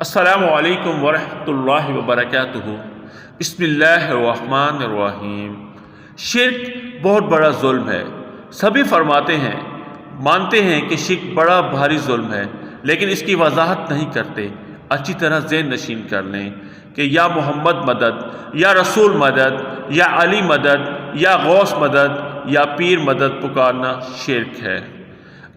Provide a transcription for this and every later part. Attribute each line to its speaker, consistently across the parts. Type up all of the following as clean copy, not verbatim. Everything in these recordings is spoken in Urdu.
Speaker 1: السلام علیکم ورحمۃ اللہ وبرکاتہ۔ بسم اللہ الرحمن الرحیم۔ شرک بہت بڑا ظلم ہے۔ سبھی فرماتے ہیں، مانتے ہیں کہ شرک بڑا بھاری ظلم ہے، لیکن اس کی وضاحت نہیں کرتے۔ اچھی طرح ذہن نشین کر لیں کہ یا محمد مدد، یا رسول مدد، یا علی مدد، یا غوث مدد، یا پیر مدد پکارنا شرک ہے۔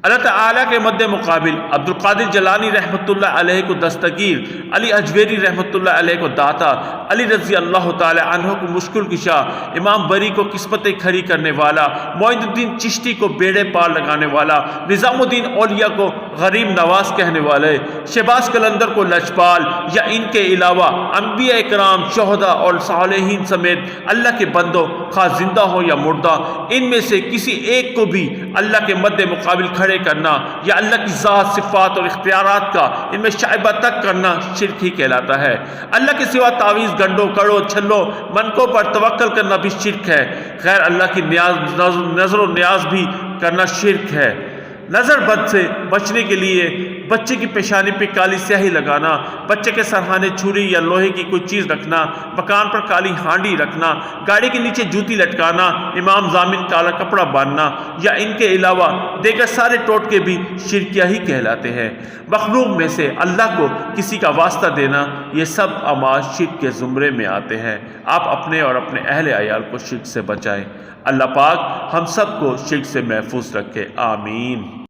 Speaker 1: اللہ تعالیٰ کے مد مقابل عبد القادر جیلانی رحمۃ اللہ علیہ کو دستگیر، علی اجویری رحمۃ اللہ علیہ کو داتا، علی رضی اللہ تعالی عنہ کو مشکل کشا، امام بری کو قسمتیں کھڑی کرنے والا، معین الدین چشتی کو بیڑے پار لگانے والا، نظام الدین اولیاء کو غریب نواز کہنے والے، شہباز قلندر کو لجپال، یا ان کے علاوہ انبیاء اکرام، شہداء اور صالحین سمیت اللہ کے بندوں، خواہ زندہ ہو یا مردہ، ان میں سے کسی ایک کو بھی اللہ کے مد مقابل کھڑے کرنا یا اللہ کی ذات، صفات اور اختیارات کا ان میں شائبہ تک کرنا شرک ہی کہلاتا ہے۔ اللہ کے سوا تعویذ، گنڈوں، کڑوں، چھلوں، منکوں پر توکل کرنا بھی شرک ہے۔ غیر اللہ کی نظر و نیاز بھی کرنا شرک ہے۔ نظر بد سے بچنے کے لیے بچے کی پیشانی پہ کالی سیاہی لگانا، بچے کے سرہانے چھری یا لوہے کی کوئی چیز رکھنا، مکان پر کالی ہانڈی رکھنا، گاڑی کے نیچے جوتی لٹکانا، امام ضامن کالا کپڑا باندھنا، یا ان کے علاوہ دیگر سارے ٹوٹکے بھی شرکیہ ہی کہلاتے ہیں۔ مخلوق میں سے اللہ کو کسی کا واسطہ دینا، یہ سب اعمال شرک کے زمرے میں آتے ہیں۔ آپ اپنے اور اپنے اہل عیال کو شرک سے بچائیں۔ اللہ پاک ہم سب کو شرک سے محفوظ رکھے، آمین۔